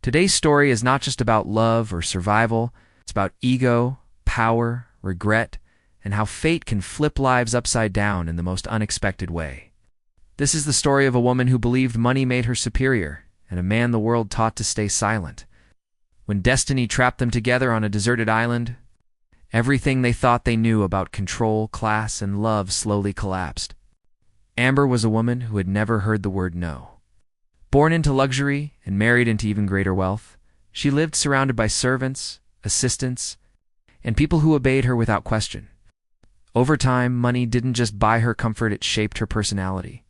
Today's story is not just about love or survival, it's about ego, power, regret, and how fate can flip lives upside down in the most unexpected way. This is the story of a woman who believed money made her superior, and a man the world taught to stay silent. When destiny trapped them together on a deserted island, everything they thought they knew about control, class, and love slowly collapsed. Amber was a woman who had never heard the word no. Born into luxury and married into even greater wealth, she lived surrounded by servants, assistants, and people who obeyed her without question. Over time, money didn't just buy her comfort, it shaped her personality.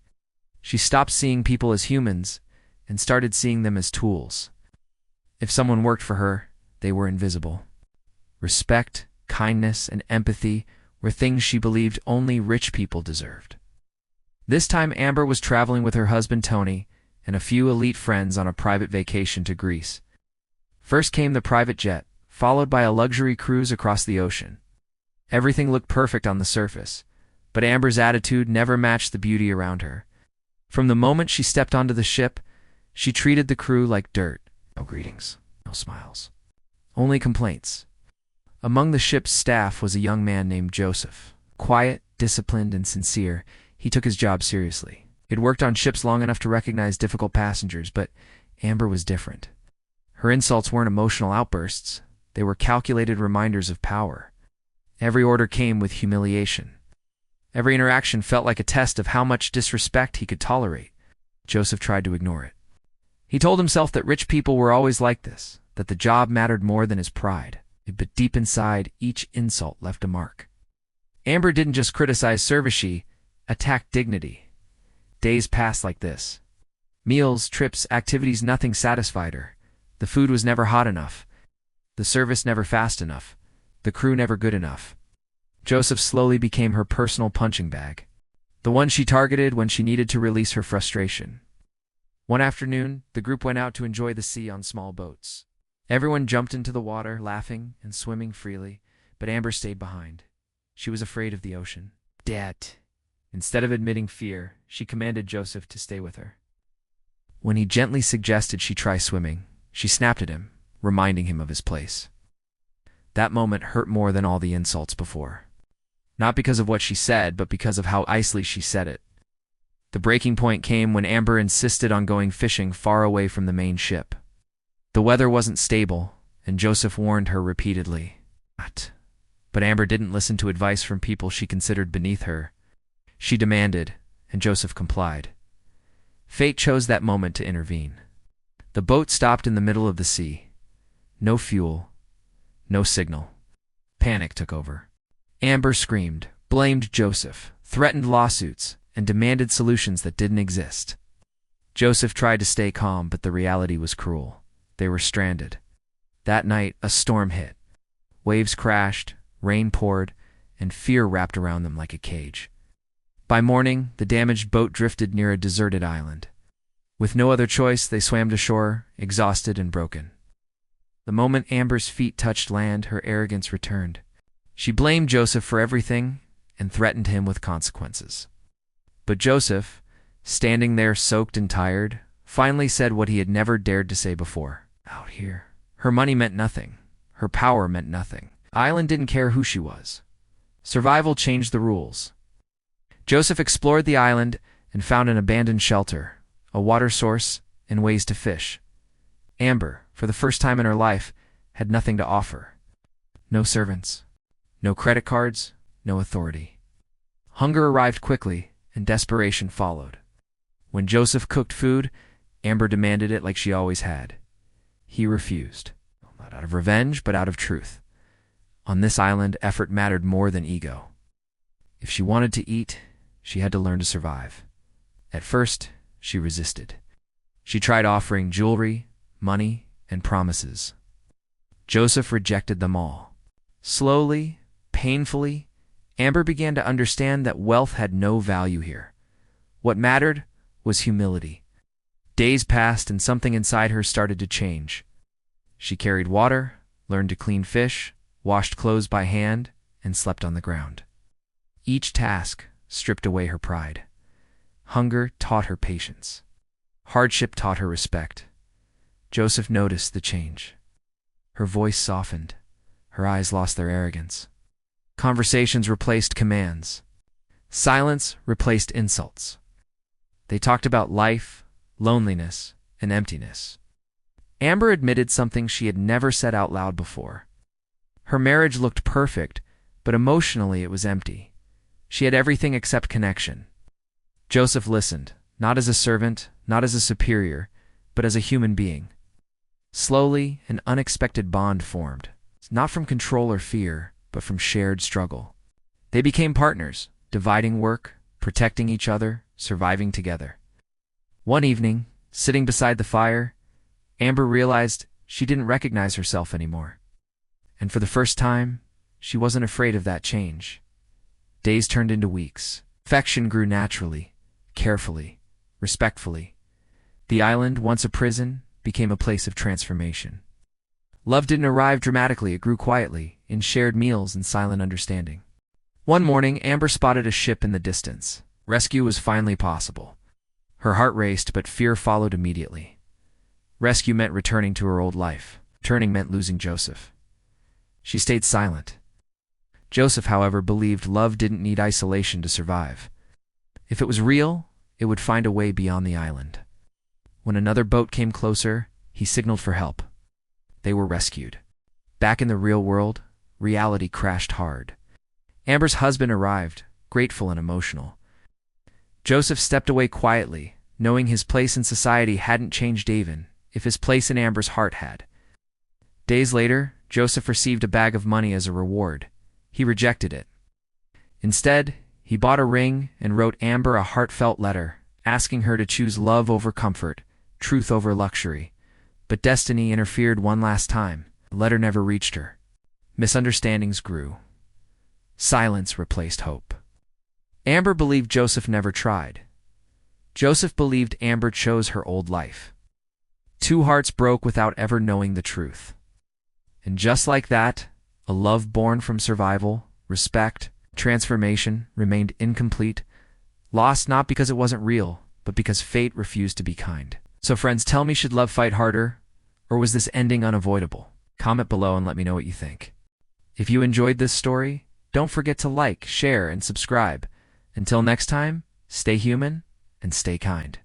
She stopped seeing people as humans and started seeing them as tools. If someone worked for her, they were invisible. Respect, kindness, and empathy were things she believed only rich people deserved. This time, Amber was traveling with her husband Tony and a few elite friends on a private vacation to Greece. First came the private jet, followed by a luxury cruise across the ocean. Everything looked perfect on the surface, but Amber's attitude never matched the beauty around her. From the moment she stepped onto the ship, she treated the crew like dirt. No greetings, no smiles, only complaints. Among the ship's staff was a young man named Joseph. Quiet, disciplined, and sincere, he took his job seriously. He'd worked on ships long enough to recognize difficult passengers, but Amber was different. Her insults weren't emotional outbursts, they were calculated reminders of power. Every order came with humiliation. Every interaction felt like a test of how much disrespect he could tolerate. Joseph tried to ignore it. He told himself that rich people were always like this, that the job mattered more than his pride. But deep inside, each insult left a mark. Amber didn't just criticize service, she attacked dignity. Days passed like this. Meals, trips, activities, nothing satisfied her. The food was never hot enough. The service never fast enough. The crew never good enough. Joseph slowly became her personal punching bag, the one she targeted when she needed to release her frustration. One afternoon, the group went out to enjoy the sea on small boats. Everyone jumped into the water, laughing and swimming freely, but Amber stayed behind. She was afraid of the ocean. Dad. Instead of admitting fear, she commanded Joseph to stay with her. When he gently suggested she try swimming, she snapped at him, reminding him of his place. That moment hurt more than all the insults before. Not because of what she said, but because of how icily she said it. The breaking point came when Amber insisted on going fishing far away from the main ship. The weather wasn't stable, and Joseph warned her repeatedly. But Amber didn't listen to advice from people she considered beneath her. She demanded, and Joseph complied. Fate chose that moment to intervene. The boat stopped in the middle of the sea. No fuel, no signal. Panic took over. Amber screamed, blamed Joseph, threatened lawsuits, and demanded solutions that didn't exist. Joseph tried to stay calm, but the reality was cruel. They were stranded. That night, a storm hit. Waves crashed, rain poured, and fear wrapped around them like a cage. By morning, the damaged boat drifted near a deserted island. With no other choice, they swam to shore, exhausted and broken. The moment Amber's feet touched land, her arrogance returned. She blamed Joseph for everything and threatened him with consequences. But Joseph, standing there soaked and tired, finally said what he had never dared to say before. Out here, her money meant nothing. Her power meant nothing. The island didn't care who she was. Survival changed the rules. Joseph explored the island and found an abandoned shelter, a water source, and ways to fish. Amber, for the first time in her life, had nothing to offer. No servants, no credit cards, no authority. Hunger arrived quickly, and desperation followed. When Joseph cooked food, Amber demanded it like she always had. He refused, not out of revenge, but out of truth. On this island, effort mattered more than ego. If she wanted to eat, she had to learn to survive. At first, she resisted. She tried offering jewelry, money, and promises. Joseph rejected them all. Slowly, painfully, Amber began to understand that wealth had no value here. What mattered was humility. Days passed and something inside her started to change. She carried water, learned to clean fish, washed clothes by hand, and slept on the ground. Each task stripped away her pride. Hunger taught her patience. Hardship taught her respect. Joseph noticed the change. Her voice softened. Her eyes lost their arrogance. Conversations replaced commands. Silence replaced insults. They talked about life, loneliness, and emptiness. Amber admitted something she had never said out loud before. Her marriage looked perfect, but emotionally it was empty. She had everything except connection. Joseph listened, not as a servant, not as a superior, but as a human being. Slowly, an unexpected bond formed, not from control or fear, but from shared struggle. They became partners, dividing work, protecting each other, surviving together. One evening, sitting beside the fire, Amber realized she didn't recognize herself anymore. And for the first time, she wasn't afraid of that change. Days turned into weeks. Affection grew naturally, carefully, respectfully. The island, once a prison, became a place of transformation. Love didn't arrive dramatically, it grew quietly, in shared meals and silent understanding. One morning, Amber spotted a ship in the distance. Rescue was finally possible. Her heart raced, but fear followed immediately. Rescue meant returning to her old life. Returning meant losing Joseph. She stayed silent. Joseph, however, believed love didn't need isolation to survive. If it was real, it would find a way beyond the island. When another boat came closer, he signaled for help. They were rescued. Back in the real world, reality crashed hard. Amber's husband arrived, grateful and emotional. Joseph stepped away quietly, knowing his place in society hadn't changed even, if his place in Amber's heart had. Days later, Joseph received a bag of money as a reward. He rejected it. Instead, he bought a ring and wrote Amber a heartfelt letter, asking her to choose love over comfort, truth over luxury. But destiny interfered one last time. The letter never reached her. Misunderstandings grew. Silence replaced hope. Amber believed Joseph never tried. Joseph believed Amber chose her old life. Two hearts broke without ever knowing the truth. And just like that, a love born from survival, respect, transformation remained incomplete, lost not because it wasn't real, but because fate refused to be kind. So friends, tell me, should love fight harder, or was this ending unavoidable? Comment below and let me know what you think. If you enjoyed this story, don't forget to like, share, and subscribe. Until next time, stay human and stay kind.